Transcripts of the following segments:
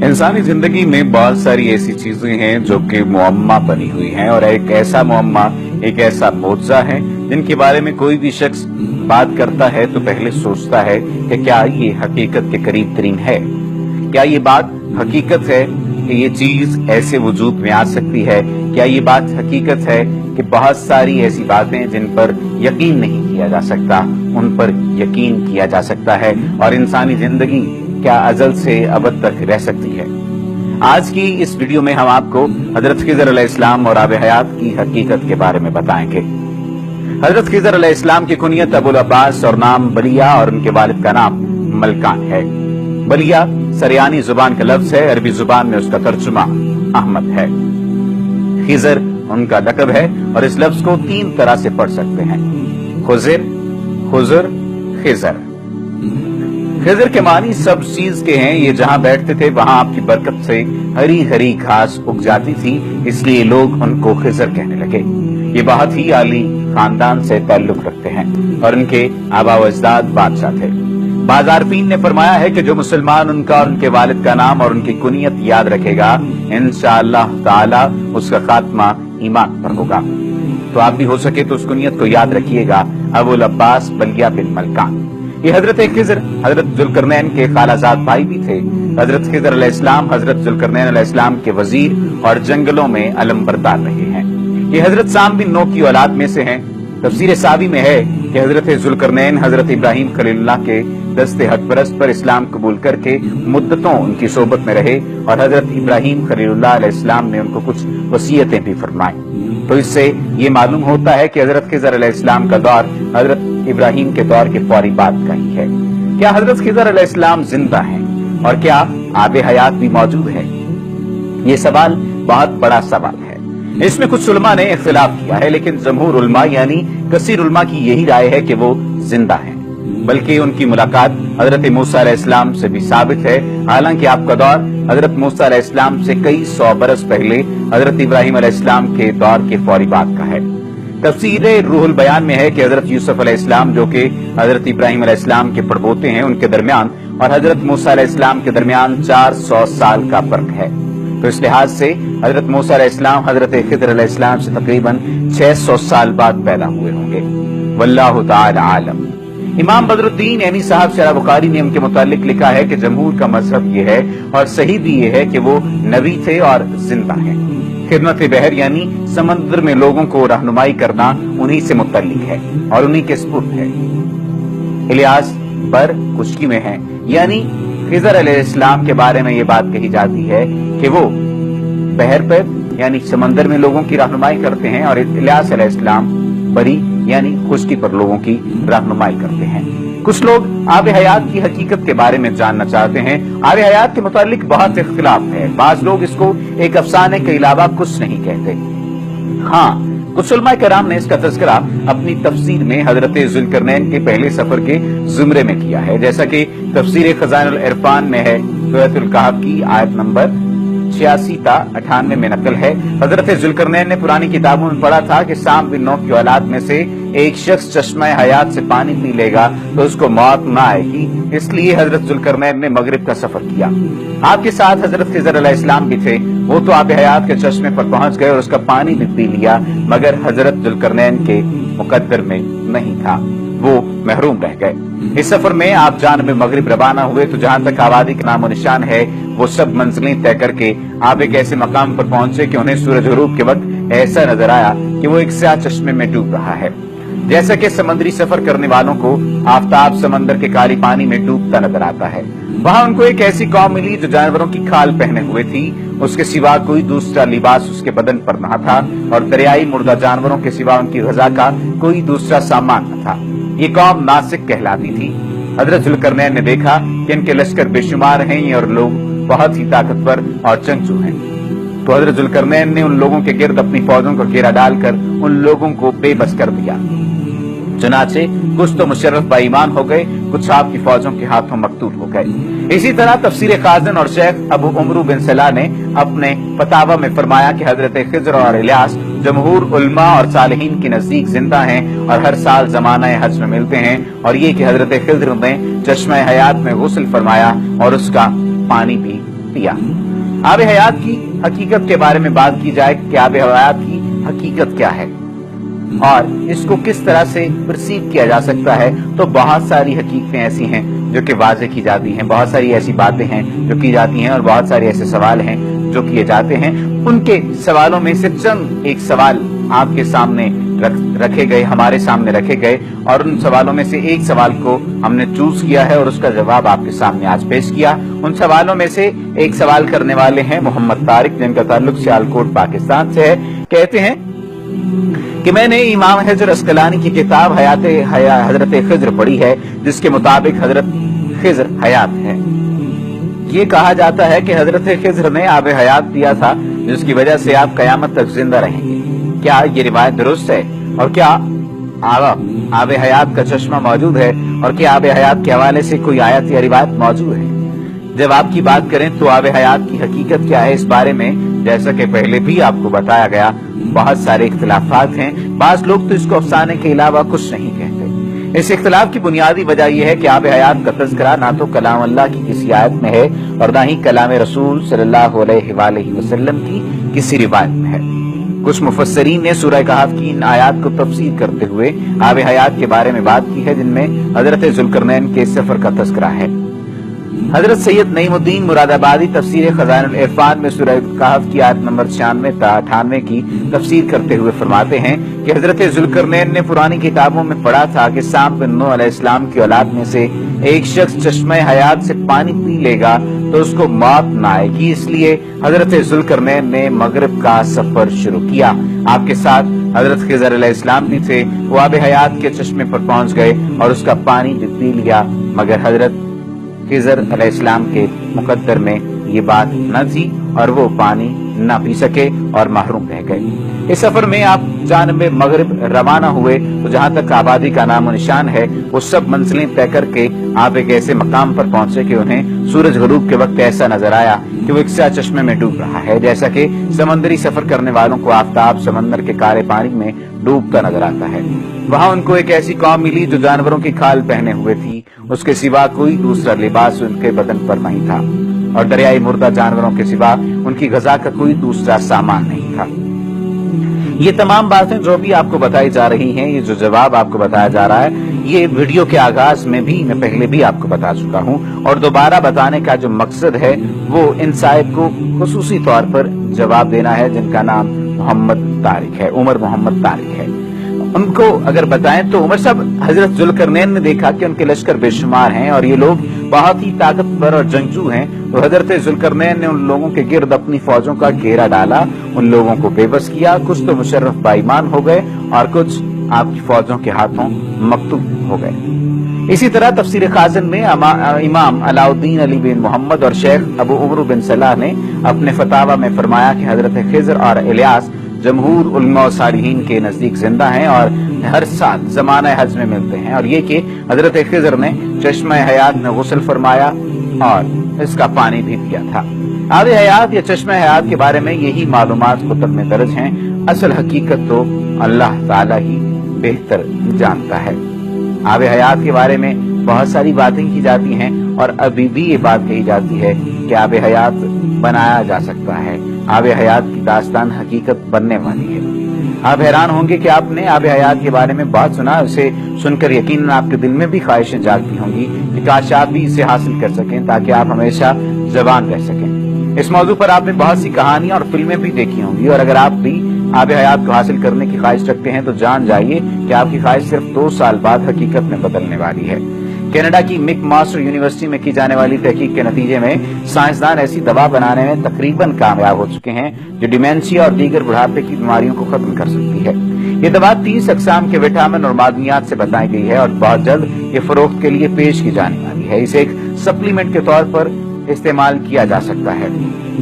इंसानी जिंदगी में बहुत सारी ऐसी चीजें हैं जो कि मुअम्मा बनी हुई हैं और एक ऐसा मुअम्मा, एक ऐसा मौजज़ा है जिनके बारे में कोई भी शख्स बात करता है तो पहले सोचता है कि क्या ये हकीकत के करीब तरीन है, क्या ये बात हकीकत है कि ये चीज ऐसे वजूद में आ सकती है, क्या ये बात हकीकत है कि बहुत सारी ऐसी बातें जिन पर यकीन नहीं किया जा सकता उन पर यकीन किया जा सकता है और इंसानी जिंदगी क्या अजल से अबद तक रह सकती है। आज की इस वीडियो में हम आपको हजरत खिज़र अलैहिस्सलाम और आब हयात की हकीकत के बारे में बताएंगे। हजरत खिज़र अलैहिस्सलाम की कुनियत अबुल अब्बास और नाम बलिया और उनके वालिद का नाम मलकान है। बलिया सरयानी जुबान का लफ्ज है, अरबी जुबान में उसका तर्जुमा अहमद है। खिज़र उनका लक़ब है और इस लफ्ज को 3 तरह से पढ़ सकते हैं, खुज़िर, खुज़ुर, खिज़र। खिज़र के मानी सब चीज के हैं, ये जहां बैठते थे वहां आपकी बरकत से हरी हरी घास उग जाती थी, इसलिए लोग उनको खिज़र कहने लगे। ये बहुत ही आली खानदान से ताल्लुक रखते हैं और उनके आबा व अजदाद बादशाह थे। बाज़ारफीन ने फरमाया है कि जो मुसलमान उनका और उनके वालिद का नाम और उनकी कुनियत याद रखेगा इंशाअल्लाह ताला उसका खात्मा ईमान पर होगा। तो आप भी हो सके तो उस कुनियत को याद रखिएगा, अबुल अब्बास बलिया बिन मलकान। ये हजरत खिज़र हजरत जुल्करनैन के खालाजाद भाई भी थे। हजरत खिज़र अलैहिस्सलाम हजरत जुल्करनैन अलैहिस्सलाम के वजीर और जंगलों में अलम बरदार रहे हैं। ये हजरत साम बिन नूह की औलाद में से हैं। तफसीर सावी में है कि हजरत जुल्करनैन हजरत इब्राहिम खलीलुल्लाह के दस्ते हकपरस्त पर इस्लाम कबूल करके मुद्दतों उनकी सोबत में रहे और हजरत इब्राहिम खलीलुल्लाह अलैहिस्सलाम ने उनको कुछ वसीयतें भी फरमाई। तो इससे ये मालूम होता है कि हजरत खिज़र अलैहिस्सलाम का दौर हजरत इब्राहिम के दौर के फौरी बाद का ही है। क्या हजरत खिज़र अलैहिस्सलाम जिंदा हैं और क्या आब हयात भी मौजूद है? ये सवाल बहुत बड़ा सवाल है। इसमें कुछ उलमा ने इख्तिलाफ किया है, लेकिन जमहूर उलमा यानी कसीर उलमा की यही राय है कि वो जिंदा हैं, बल्कि उनकी मुलाकात हजरत मूसा अलैहिस्सलाम से भी साबित है। हालांकि आपका दौर हजरत मूसा अलैहिस्सलाम से कई 100 बरस पहले हजरत इब्राहिम अलैहिस्सलाम के दौर के फौरी बाद का है। तफसीर रूहुल बयान में है कि हजरत यूसुफ अलैहिस्सलाम जो कि हजरत इब्राहिम अलैहिस्सलाम के पड़पोते हैं, उनके दरमियान और हजरत मूसा अलैहिस्सलाम के दरमियान 400 साल का फर्क है। तो इस लिहाज से हजरत मूसा अलैहिस्सलाम हजरत खिज़र अलैहिस्सलाम से तकरीबन 600 साल बाद पैदा हुए होंगे। वल्लाहु ताला आलम। इमाम बदरुद्दीन ऐनी साहब शरह बुखारी ने उनके मुतालिक लिखा है कि जमहूर का मजहब ये है और सही भी ये है कि वो नबी थे और जिंदा हैं। खिदमत बहर यानी समंदर में लोगों को रहनुमाई करना उन्हीं से मुतल्लिक है और उन्हीं के सुपुर्द है। इलियास बर खुशकी में है, यानी खिज़र अलैहिस्सलाम के बारे में ये बात कही जाती है कि वो बहर पर यानी समंदर में लोगों की रहनुमाई करते हैं और इलियास अलैहिस्सलाम बरी यानी खुशकी पर लोगों की रहनुमाई करते हैं। कुछ लोग आब हयात की हकीकत के बारे में जानना चाहते हैं। आब हयात के मुतालिक बहुत इख्तिलाफ है। बाज लोग इसको एक अफसाने के अलावा कुछ नहीं कहते। हाँ, कुछ उलमा कराम ने इसका तज़किरा अपनी तफसीर में हजरत जुल्करनैन के पहले सफर के जुमरे में किया है, जैसा कि तफसीर खज़ाइनुल इरफान में है। सूरह कहफ की आयत नंबर 86 ता 98 में नकल है। हजरत जुल्करनैन ने पुरानी किताबों में पढ़ा था कि साम बिन नूह की औलाद में से एक शख्स चश्मा हयात से पानी पी लेगा तो उसको मौत न आएगी, इसलिए हजरत जुल्करनैन ने मगरिब का सफर किया। आपके साथ हजरत खिज़र अलैहिस्सलाम भी थे। वो तो आब हयात के चश्मे पर पहुंच गए और उसका पानी भी पी लिया, मगर हजरत जुल्करनैन के मुकद्दर में नहीं था, वो महरूम रह गए। इस सफर में आप जानब मगरिब रवाना हुए तो जहां तक आबादी का नामो निशान है वो सब मंजिलें तय करके आप एक ऐसे मकाम पर पहुंचे कि उन्हें सूरज ग़ुरूब के वक्त ऐसा नजर आया कि वो एक स्याह चश्मे में डूब रहा है। जैसा कि समुद्री सफर करने वालों को आफताब समंदर के काली पानी में डूबता नजर आता है, वहां उनको एक ऐसी कौम मिली जो जानवरों की खाल पहने हुए थी। उसके सिवा कोई दूसरा लिबास उसके बदन पर न था और दरियाई मुर्दा जानवरों के सिवा उनकी ग़िज़ा का कोई दूसरा सामान न था। ये कौम नासिक कहलाती थी। हजरत जुल्करनैन ने देखा कि इनके लश्कर बेशुमार हैं और लोग बहुत ही ताकतवर और जंगजू हैं। तो हजरत जुल्करनैन ने उन लोगों के गिर्द अपनी फौजों का घेरा डालकर उन लोगों को बेबस कर दिया। चुनाचे कुछ तो मुशर्रफ बाईमान हो गए, कुछ आपकी फौजों के हाथों मकतूल हो गए। इसी तरह तफसीर खाज़न और शेख अबू उमरू बिन सलाह ने अपने फतावा में फरमाया कि हजरत खिज़र और इलियास जमहूर उलमा और सालिहीन के नजदीक जिंदा हैं और हर साल ज़माना हज में मिलते हैं, और ये कि हजरत खिज़र ने चश्मा हयात में गुस्ल फरमाया और उसका पानी भी पिया। आब हयात की हकीकत के बारे में बात की जाए कि आब हयात की हकीकत क्या है और इसको किस तरह से परसीव किया जा सकता है, तो बहुत सारी हकीकतें ऐसी हैं जो कि वाज़े की जाती हैं, बहुत सारी ऐसी बातें हैं जो की जाती हैं और बहुत सारे ऐसे सवाल हैं जो किए जाते हैं। उनके सवालों में से चंद एक सवाल आपके सामने रखे गए, हमारे सामने रखे गए, और उन सवालों में से एक सवाल को हमने चूज किया है और उसका जवाब आपके सामने आज पेश किया। उन सवालों में से एक सवाल करने वाले हैं मोहम्मद तारिक, जिनका ताल्लुक सियालकोट पाकिस्तान से है। कहते हैं कि मैंने इमाम हजर अस्कलानी की किताब हजरत खिज्र पढ़ी है, जिसके मुताबिक हजरत खिज्र हयात है। ये कहा जाता है कि हजरत खिज्र ने आब हयात दिया था, जिसकी वजह से आप कयामत तक जिंदा रहेंगे। क्या ये रिवायत दुरुस्त है? और क्या आब हयात का चश्मा मौजूद है? और क्या आब हयात के हवाले से कोई आयत या रिवायत मौजूद है? जब आपकी बात करें तो आब हयात की हकीकत क्या है, इस बारे में जैसा कि पहले भी आपको बताया गया, बहुत सारे इख्तिलाफात हैं। बाज लोग तो इसको अफसाने के अलावा कुछ नहीं कहते। इस इख्तिलाफ की बुनियादी वजह यह है कि आब हयात का तज़किरा ना तो कलाम अल्लाह की किसी आयत में है और ना ही कलाम रसूल सल्लल्लाहु अलैहि वसल्लम की किसी रिवायत में है। कुछ मुफस्सरीन ने सूरह कहफ की इन आयात को तफसीर करते हुए आब हयात के बारे में बात की है, जिनमें हजरत ज़ुल्करनैन के सफर का तज़किरा है। हजरत सैयद नईमुद्दीन मुरादाबादी तफसीर खज़ाइनुल इरफान में सूरह कहफ की आयत नंबर 96-98 की तफसीर करते हुए फरमाते हैं कि हजरत ज़ुल्करनैन ने पुरानी किताबों में पढ़ा था कि साम बिन नूह अलैहिस्सलाम की औलाद में से एक शख्स चश्मे हयात से पानी पी लेगा तो उसको मौत न आएगी, इसलिए हजरत ज़ुल्करनैन ने मगरिब का सफर शुरू किया। आपके साथ हजरत खिज़र अलैहिस्सलाम भी थे। वो आब हयात के चश्मे पर पहुंच गए और उसका पानी भी पी लिया, मगर हजरत खिज़र अलैहिस्सलाम के मुकद्दर में ये बात न थी और वो पानी न पी सके और महरूम रह गए। इस सफर में आप जानिब मगरिब रवाना हुए तो जहां तक आबादी का नामो निशान है, वो सब मंजिलें तय करके आप एक ऐसे मकाम पर पहुंचे कि उन्हें सूरज गरूब के वक्त ऐसा नजर आया कि वो एक सा चश्मे में डूब रहा है, जैसा कि समंदरी सफर करने वालों को आफताब समंदर के काले पानी में डूबता नजर आता है। वहां उनको एक ऐसी कौम मिली जो जानवरों की खाल पहने हुए थी, उसके सिवा कोई दूसरा लिबास उनके बदन पर नहीं था और दरियाई मुर्दा जानवरों के सिवा उनकी ग़िज़ा का कोई दूसरा सामान नहीं था। ये तमाम बातें जो भी आपको बताई जा रही हैं, ये जो जवाब आपको बताया जा रहा है, ये वीडियो के आगाज में भी मैं पहले भी आपको बता चुका हूं और दोबारा बताने का जो मकसद है वो इन साहिब को खुसूसी तौर पर जवाब देना है, जिनका नाम मोहम्मद तारिक है, उमर मोहम्मद तारिक है। उनको अगर बताएं तो उमर साहब, हजरत ज़ुल्करनैन ने देखा कि उनके लश्कर बेशुमार हैं और ये लोग बहुत ही ताकतवर और जंगजू हैं, तो हजरत ज़ुल्करनैन ने उन लोगों के गिर्द अपनी फौजों का घेरा डाला, उन लोगों को बेबस किया। कुछ तो मुशर्रफ बाईमान हो गए और कुछ आपकी फौजों के हाथों मकतूल हो गए। इसी तरह तफसीर खाज़न में इमाम अलाउद्दीन अली बिन मोहम्मद और शेख अबू उमर बिन सलाह ने अपने फतावा में फरमाया कि हजरत खिज़र और इलियास जमहूर उलमा और सालिहीन के नजदीक जिंदा हैं और हर साल ज़माना हज में मिलते हैं, और ये कि हजरत खिज़र ने चश्मा हयात में गुस्ल फरमाया और इसका पानी भी पिया था। आब हयात या चश्मा हयात के बारे में यही मालूमात कुतुब में दर्ज हैं। असल हकीकत तो अल्लाह ताला ही बेहतर जानता है। आब हयात के बारे में बहुत सारी बातें की जाती हैं और अभी भी ये बात कही जाती है कि आब हयात बनाया जा सकता है। आब हयात की दास्तान हकीकत बनने वाली है। आप हैरान होंगे कि आपने आब हयात के बारे में बहुत सुना, उसे सुनकर यकीनन आपके दिल में भी ख्वाहिशें जागती होंगी कि काश आप भी इसे हासिल कर सकें ताकि आप हमेशा जवान रह सकें। इस मौजू पर आपने बहुत सी कहानियां और फिल्में भी देखी होंगी और अगर आप भी आब हयात को हासिल करने की ख्वाहिश रखते हैं तो जान जाइए कि आपकी ख्वाहिश सिर्फ 2 साल बाद हकीकत में बदलने वाली है। कनाडा की मैकमास्टर यूनिवर्सिटी में की जाने वाली तहकीक के नतीजे में साइंसदान ऐसी दवा बनाने में तकरीबन कामयाब हो चुके हैं जो डिमेंशिया और दीगर बुढ़ापे की बीमारियों को खत्म कर सकती है। ये दवा 30 अक़साम के विटामिन और मादनियात से बनाई गई है और बहुत जल्द ये फरोख्त के लिए पेश की जाने वाली है। इसे एक सप्लीमेंट के तौर पर इस्तेमाल किया जा सकता है।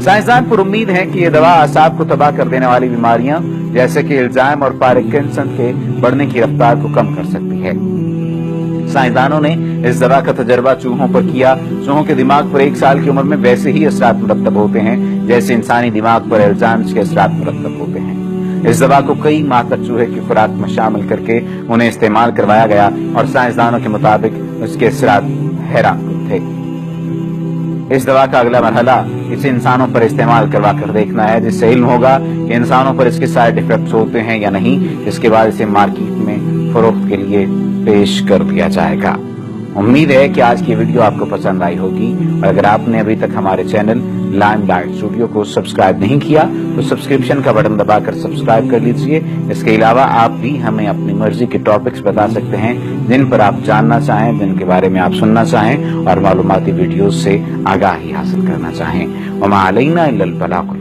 साइंसदान पर उम्मीद है कि ये दवा असाब को तबाह कर देने वाली बीमारियां जैसे कि इल्जाम और पार्किंसन के बढ़ने की रफ्तार को कम कर सकती है। साइंसदानों ने इस दवा का तजर्बा चूहों पर किया। चूहों के दिमाग पर 1 साल की उम्र में वैसे ही असरात मुरतब होते हैं जैसे इंसानी दिमाग पर एल्जाइमर के असरात मुरतब होते हैं। इस दवा को कई माह तक चूहे की खुराक में शामिल करके उन्हें इस्तेमाल करवाया गया और साइंसदानों के मुताबिक उसके असरात हैरान थे। اس دوا کا اگلا مرحلہ اسے انسانوں پر استعمال کروا کر دیکھنا ہے، جس سے علم ہوگا کہ انسانوں پر اس کے سائیڈ ایفیکٹس ہوتے ہیں یا نہیں۔ اس کے بعد اسے مارکیٹ میں فروخت کے لیے پیش کر دیا جائے گا۔ امید ہے کہ آج کی ویڈیو آپ کو پسند آئی ہوگی، اور اگر آپ نے ابھی تک ہمارے چینل لائم لائٹ اسٹوڈیو کو سبسکرائب نہیں کیا تو سبسکرپشن کا بٹن دبا کر سبسکرائب کر لیجئے۔ اس کے علاوہ آپ بھی ہمیں اپنی مرضی کے ٹاپکس بتا سکتے ہیں جن پر آپ جاننا چاہیں، جن کے بارے میں آپ سننا چاہیں اور معلوماتی ویڈیوز سے آگاہی حاصل کرنا چاہیں۔ وما علینا الا البلاغ